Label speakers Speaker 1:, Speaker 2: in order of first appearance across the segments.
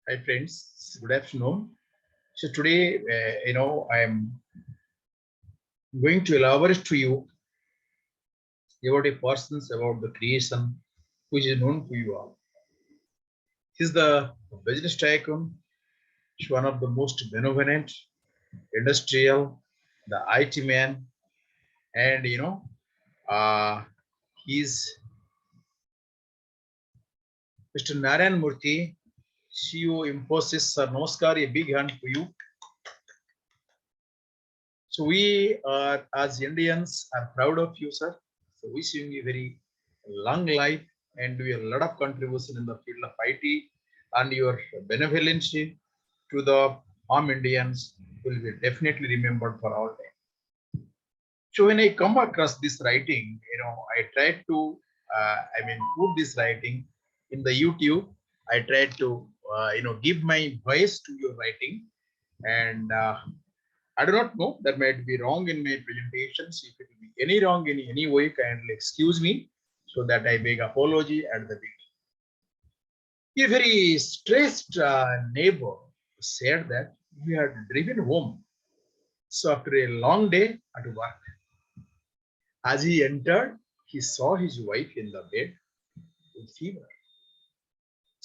Speaker 1: Hi friends, good afternoon. So today, I am going to elaborate to you about a person, about the creation, which is known to you all. He's the business tycoon. He's one of the most benevolent, industrial, the IT man, and uh, he's Mr. Narayan Murty CEO INFOSYS. Sir, namaskar, a big hand to you. So we are, as Indians, are proud of you, sir. So wishing you very long life and do a lot of contribution in the field of IT, and your benevolence to the armed Indians will be definitely remembered for all time. So when I come across this writing, I tried to, put this writing in the YouTube. I tried to, give my voice to your writing, and I do not know. That might be wrong in my presentations. If it will be any wrong in any way, kindly excuse me, so that I beg apology at the beginning. A very stressed neighbor said that we had driven home. So after a long day at work, as he entered, he saw his wife in the bed with fever.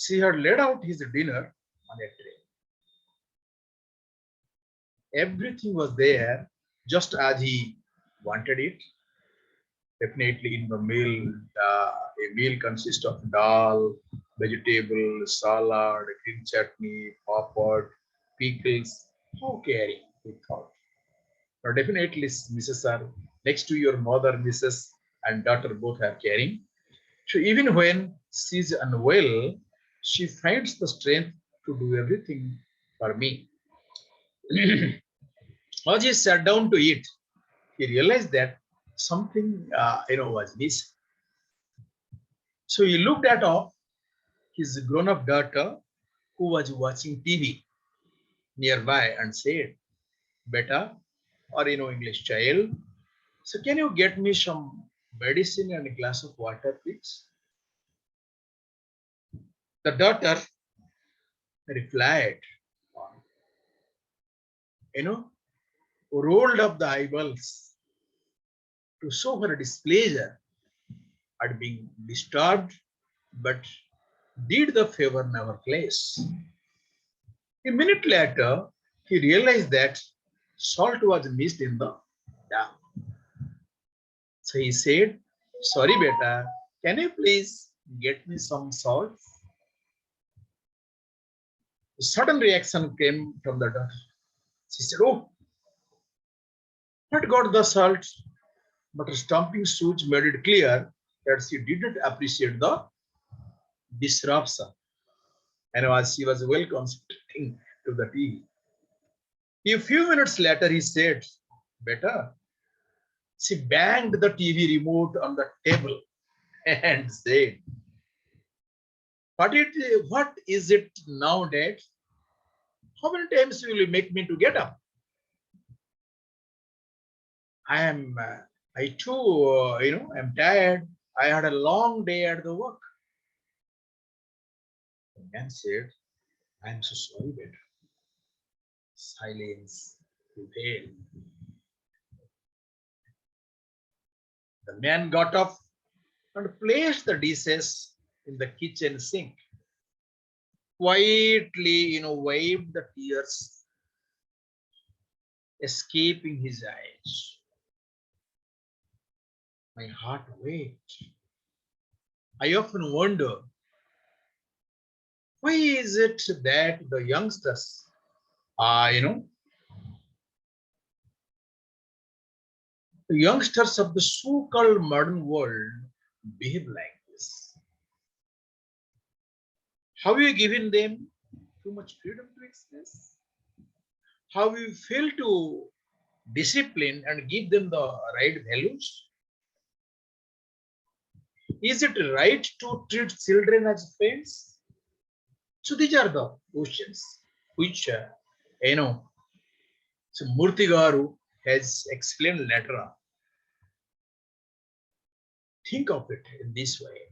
Speaker 1: She had laid out his dinner on a tray. Everything was there just as he wanted it. Definitely in the meal, a meal consists of dal, vegetable, salad, green chutney, papad, pickles. How caring, we thought. But definitely, Mrs. R, next to your mother, Mrs. and daughter both are caring. So even when she's unwell, she finds the strength to do everything for me. As he sat down to eat, he realized that something, was missing. So he looked at his grown-up daughter who was watching TV nearby and said, "Beta, or English child, so can you get me some medicine and a glass of water, please?" The daughter replied, you know, rolled up the eyeballs to show her displeasure at being disturbed, but did the favor nevertheless. A minute later, he realized that salt was missed in the dam. So he said, "Sorry, beta, can you please get me some salt?" A sudden reaction came from the daughter. She said, "Oh, what got the salt?" But her stomping suits made it clear that she didn't appreciate the disruption. And as she was well concentrating to the TV. A few minutes later, he said, "Beta." She banged the TV remote on the table and said, what is it now, Dad? How many times will you make me to get up? I am, I too, I'm tired. I had a long day at the work. The man said, "I'm so sorry, Dad." Silence prevailed. The man got up and placed the dishes in the kitchen sink. Quietly, wiped the tears escaping his eyes. My heart wept. I often wonder, why is it that the youngsters, uh, you know, the youngsters of the so-called modern world behave like this? Have you given them too much freedom to express? Have you failed to discipline and give them the right values? Is it right to treat children as friends? So these are the questions which, you know, so Murthy Garu has explained later on. Think of it in this way.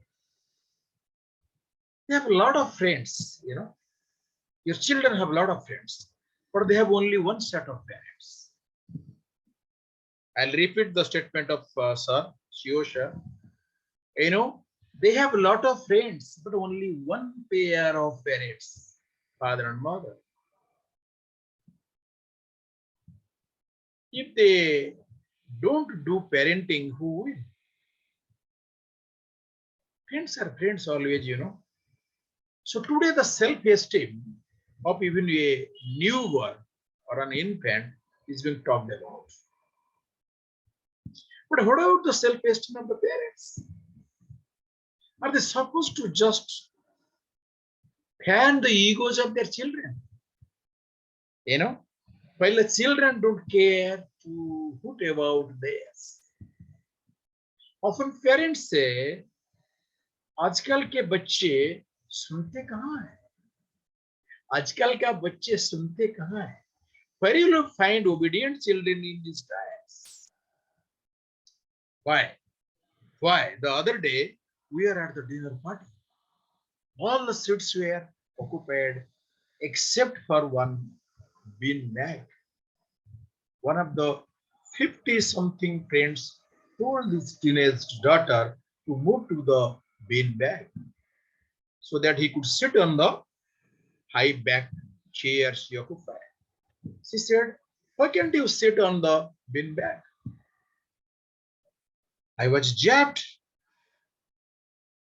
Speaker 1: We have a lot of friends, Your children have a lot of friends, but they have only one set of parents. I'll repeat the statement of Sir CEO Sir. You know, they have a lot of friends, but only one pair of parents, father and mother. If they don't do parenting, who will? Friends are friends always, you know. So today the self-esteem of even a newborn or an infant is being talked about. But what about the self-esteem of the parents? Are they supposed to just fan the egos of their children? You know, while the children don't care to hoot about theirs. Often parents say, आजकल के बच्चे सुनते कहाँ हैं? आजकल का बच्चे सुनते कहाँ हैं? Where you will find obedient children in these times? Why? Why? The other day we are at the dinner party. All the seats were occupied except for one bean bag. One of the 50-something friends told his teenage daughter to move to the bean bag so that he could sit on the high back chair she occupied. She said, why can't you sit on the bean bag? I was jabbed.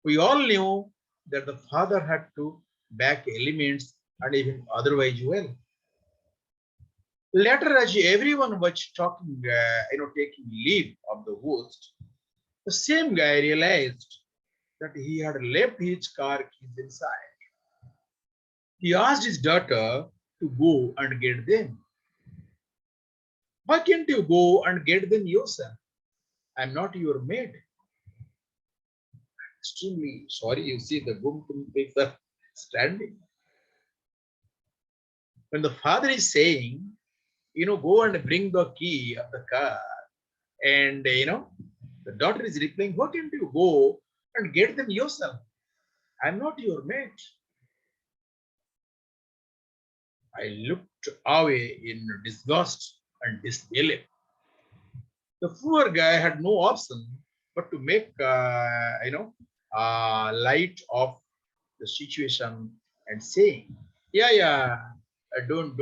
Speaker 1: We all knew that the father had to back elements and even otherwise well. Later, as everyone was talking, taking leave of the host, the same guy realized that he had left his car keys inside. He asked his daughter to go and get them. Why can't you go and get them yourself? I'm not your maid. Extremely sorry, you see the boom pigs are standing. When the father is saying, go and bring the key of the car, and the daughter is replying, why can't you go and get them yourself? I'm not your mate. I looked away in disgust and disbelief. The poor guy had no option but to make, light of the situation and saying, yeah, don't.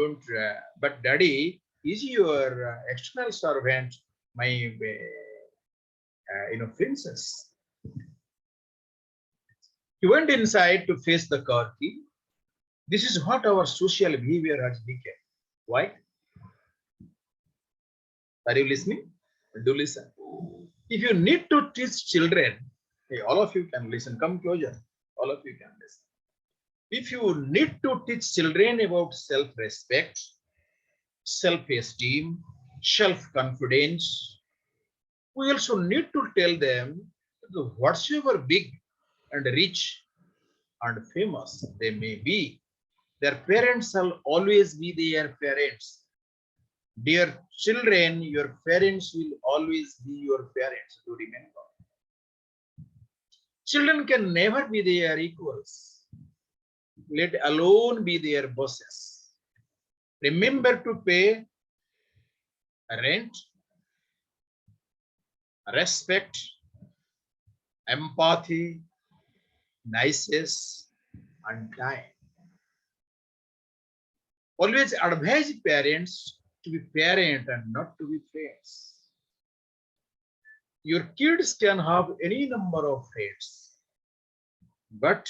Speaker 1: But daddy, is your external servant my, princess? He went inside to face the car key. This is what our social behavior has become. Why? Are you listening? Do listen. If you need to teach children, hey, all of you can listen. Come closer. All of you can listen. If you need to teach children about self-respect, self-esteem, self-confidence, we also need to tell them that whatsoever big and rich and famous they may be, their parents will always be their parents. Dear children, your parents will always be your parents, to remember. Children can never be their equals, let alone be their bosses. Remember to pay rent, respect, empathy, niceness, and time. Always advise parents to be parent and not to be friends. Your kids can have any number of friends, but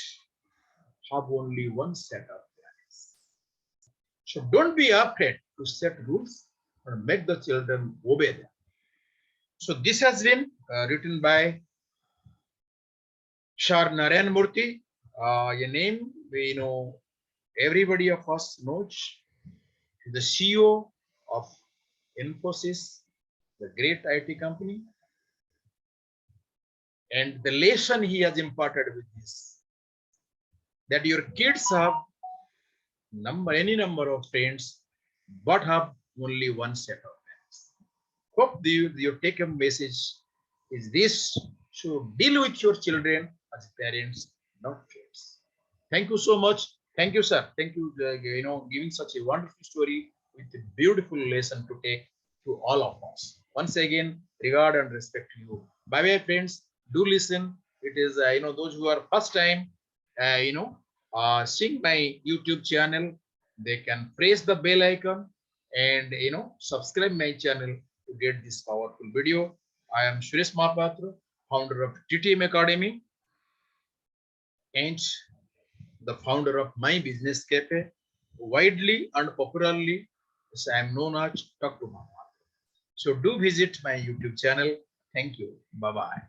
Speaker 1: have only one set of parents. So don't be afraid to set rules and make the children obey them. So this has been written by Sir Narayan Murty, a name we know everybody of us knows, the CEO of INFOSYS, the great IT company. And the lesson he has imparted with this, that your kids have any number of friends, but have only one set of friends. Hope your take-home message is this: so deal with your children as parents, not friends. Thank you so much Thank you, sir. Thank you, giving such a wonderful story with a beautiful lesson to take to all of us. Once again, regard and respect to you. Bye bye, friends. Do listen. It is, those who are first time, seeing my YouTube channel, they can press the bell icon and, subscribe my channel to get this powerful video. I am Suresh Mahapatra, founder of TTM Academy and the founder of My Business Cafe. Widely and popularly, I am known as Talk to Mama. So do visit my YouTube channel. Thank you. Bye bye.